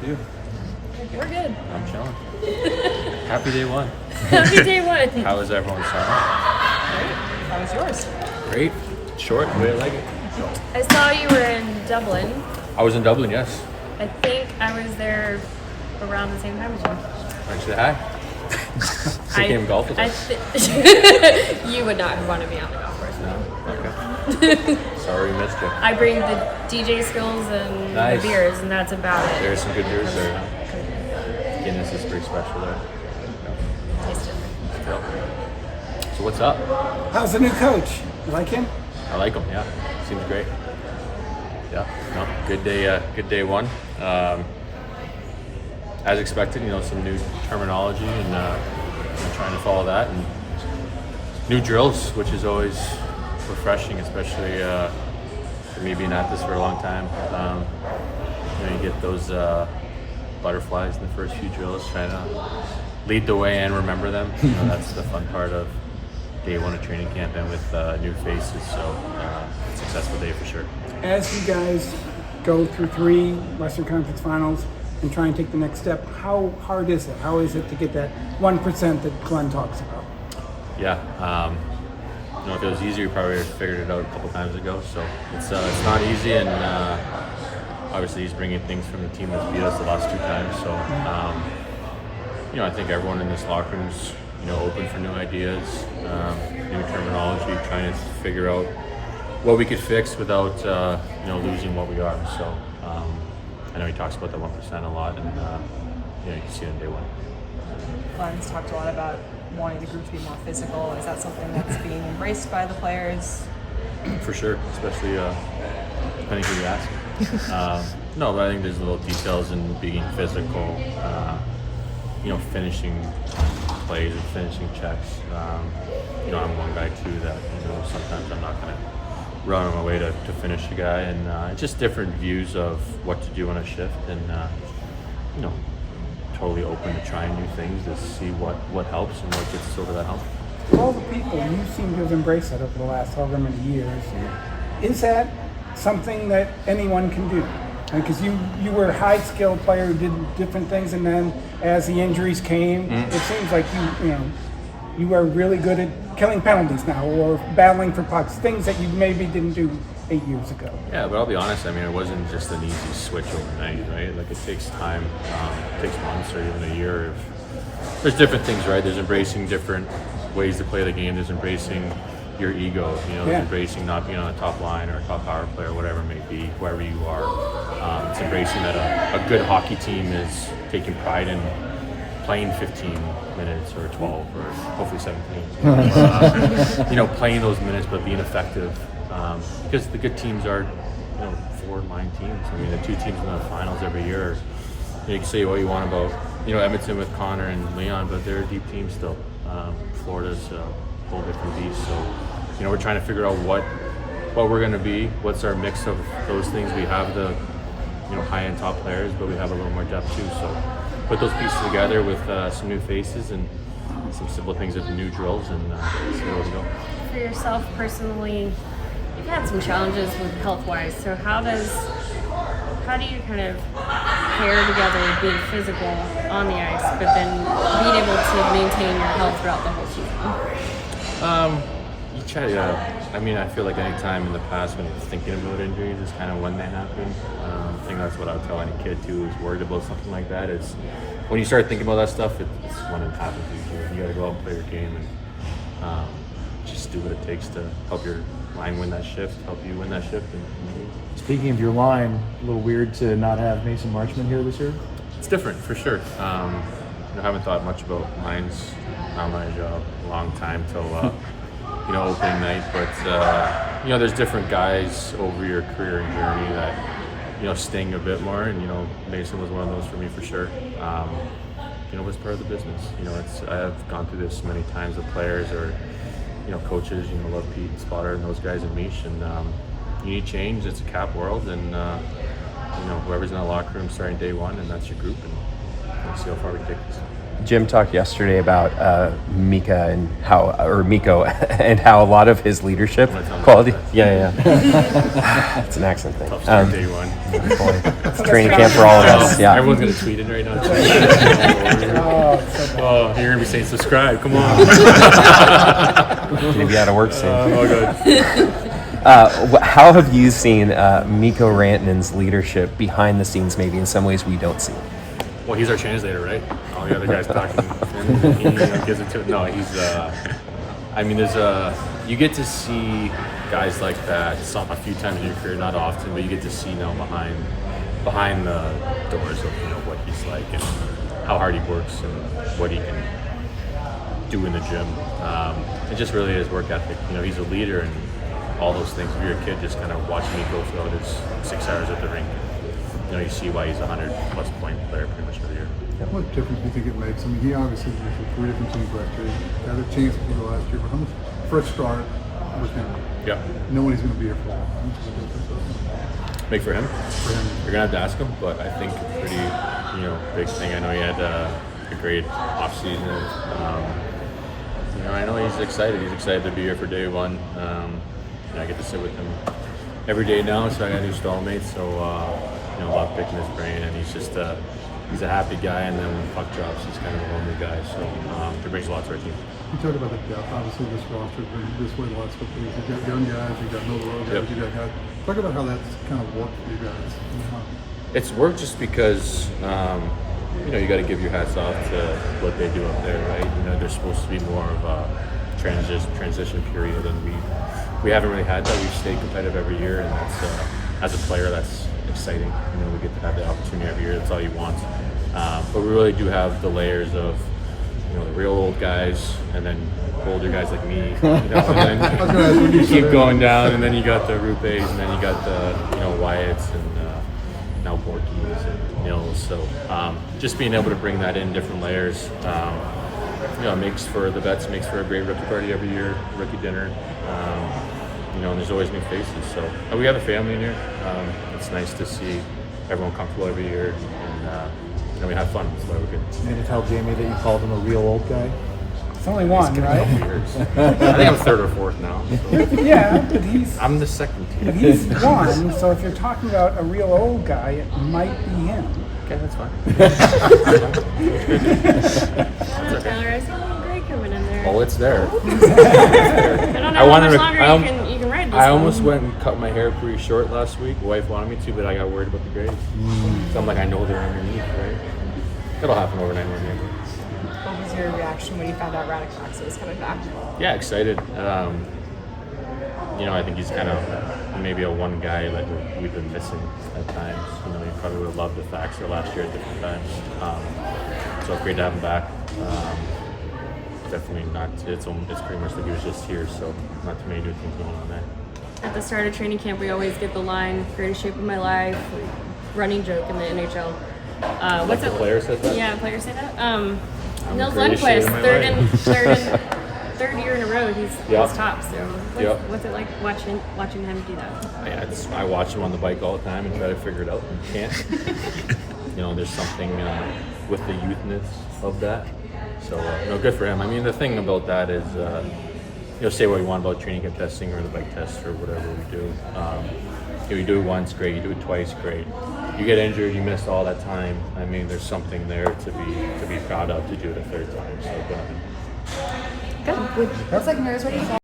with you? We're good. I'm chilling. Happy day one. Happy day one. How was everyone's summer? Great. How was yours? Great. Short, the way I like it. I saw you were in Dublin. I was in Dublin, yes. I think I was there around the same time as you. Why don't you say hi? Sick game of golf with us? You would not want to be on the golf course. No? Okay. Sorry we missed you. I bring the DJ skills and Nice. the beers, and that's about it. There's some good beers there. Guinness is pretty special there. Tastes different. Yeah. So what's up? How's the new coach? You like him? I like him, yeah. Seems great. Yeah, no, good day one. As expected, some new terminology and trying to follow that, and new drills, which is always refreshing, especially for me being at this for a long time. You get those butterflies in the first few drills, trying to lead the way and remember them. That's the fun part of day one of training camp, and with new faces, so successful day for sure. As you guys go through 3 Western Conference Finals and try and take the next step, how hard is it? How is it to get that 1% that Glenn talks about? Yeah, if it was easier, we probably figured it out a couple times ago. So it's not easy, and obviously he's bringing things from the team that's beat us the last 2 times. So I think everyone in this locker room's open for new ideas, new terminology, trying to figure out what we could fix without losing what we are. So I know he talks about the 1% a lot, and you can see it in day one. Glenn's talked a lot about wanting the group to be more physical. Is that something that's being embraced by the players? For sure, especially depending who you ask. No, but I think there's little details in being physical, finishing plays and finishing checks. I'm one guy too that sometimes I'm not going to run on my way to finish a guy, and just different views of what to do on a shift, and totally open to trying new things to see what helps and what gets us over that hump. For all the people, you seem to have embraced that over the last however many years. Is that something that anyone can do? Because you were a high-skilled player who did different things, and then as the injuries came, it seems like you are really good at killing penalties now, or battling for pucks, things that you maybe didn't do 8 years ago. Yeah, but I'll be honest, it wasn't just an easy switch overnight, right? Like, it takes time, it takes months or even a year. There's different things, right? There's embracing different ways to play the game. There's embracing your ego, there's embracing not being on a top line or a top power player, whatever it may be, wherever you are. It's embracing that a good hockey team is taking pride in playing 15 minutes or 12 or hopefully 17. Playing those minutes but being effective. Because the good teams are, 4-line teams. The 2 teams in the finals every year. You can say what you want about, Edmonton with Connor and Leon, but they're a deep team still. Florida's a whole different beast. So, we're trying to figure out what we're going to be. What's our mix of those things? We have the, high-end top players, but we have a little more depth too. So, put those pieces together with some new faces and some simple things of new drills, and see where we go. For yourself personally, you've had some challenges with health-wise. So how do you kind of pair together being physical on the ice, but then being able to maintain your health throughout the whole season? You try to. I feel like any time in the past when you're thinking about injuries is kind of when they happen. I think that's what I would tell any kid too, who's worried about something like that. Is when you start thinking about that stuff, it's when it happens usually. You got to go out and play your game and just do what it takes to help your line win that shift, help you win that shift. And speaking of your line, a little weird to not have Mason Marchman here this year? It's different for sure. I haven't thought much about lines on my job a long time till opening night, but there's different guys over your career and journey that sting a bit more, and Mason was one of those for me for sure. Was part of the business. I've gone through this many times with players or coaches. Love Pete and Spotter and those guys in Mish, and you need change. It's a cap world, and whoever's in the locker room starting day one, and that's your group, and we'll see how far we can take this. Jim talked yesterday about Miko and how a lot of his leadership quality. Yeah. It's an accent thing. Tough start day one. It's training camp for all of us. Yeah. Everyone's gonna tweet it right now. Oh, you're gonna be saying subscribe. Come on. Maybe out of work soon. Oh, good. How have you seen Mikko Rantanen's leadership behind the scenes, maybe in some ways we don't see? Well, he's our translator, right? All the other guys talking, and he gives it to it. No, he's. I mean, you get to see guys like that a few times in your career, not often, but you get to see now behind the doors of what he's like and how hard he works and what he can do in the gym. It just really is work ethic. He's a leader and all those things. If you're a kid, just kind of watching me go throughout his 6 hours at the rink. You see why he's a 100+ point player pretty much every year. What difference do you think it makes? I mean, he obviously was with 3 different teams last year. Got a chance to go last year, but how much fresh start with him? Yeah. Knowing he's going to be here for a while. How much of a difference Make for him? for him? You're gonna have to ask him, but I think a pretty, big thing. I know he had a great offseason. I know he's excited. He's excited to be here for day one. I get to sit with him every day now, so I got a new stallmate. So I love picking his brain, and he's just he's a happy guy. And then when puck drops, he's kind of a lonely guy. So it brings a lot to our team. You talk about the depth. Obviously, this roster has been this way the last couple of years. You've got young guys, you've got middle road guys, Yep. you've got guys. Talk about how that's kind of worked for you guys. It's worked just because you got to give your hats off to what they do up there, right? There's supposed to be more of a transition period, and we haven't really had that. We've stayed competitive every year, and that's as a player, that's exciting. We get to have the opportunity every year. That's all you want. But we really do have the layers of the real old guys, and then older guys like me. And then you keep going down, and then you got the Rupes, and then you got the Wyatts, and now Borkies and Nils. So just being able to bring that in different layers, makes for the vets, makes for a great rookie party every year, rookie dinner. And there's always new faces. So we have a family in here. It's nice to see everyone comfortable every year, and we have fun. That's why we're good. You need to tell Jamie that you called him a real old guy. It's only one, right? Years. I think I'm third or fourth now. So. Yeah, but I'm the second team. but he's one. So if you're talking about a real old guy, it might be him. Okay, that's fine. Tyler, I see a little gray coming in there. Oh, it's there. I don't know how much longer you can ride this I one. almost went and cut my hair pretty short last week. Wife wanted me to, but I got worried about the grades. So I'm like, I know they're underneath, right? It'll happen overnight one day. What was your reaction when you found out Radek Fox was coming back? Yeah, excited. I think he's kind of maybe a one guy that we've been missing at times. He probably would have loved the Faxer last year at different times. So it's great to have him back. Definitely not. It's pretty much like he was just here. So not too many new things going on there. At the start of training camp, we always get the line, greatest shape of my life, running joke in the NHL. What's the it? player said that? Yeah, players say that. Nils greatest shape Lundqvist, of my third year in a row, he's top. So what's it like watching him do that? I watch him on the bike all the time and try to figure it out and can't. There's something with the youthness of that. So good for him. I mean, the thing about that is, say what you want about training camp testing or the bike test or whatever we do. You do it once, great. You do it twice, great. You get injured, you miss all that time. I mean, there's something there to be proud of to do it a third time. So go ahead. Good. Looks like Mayor's ready.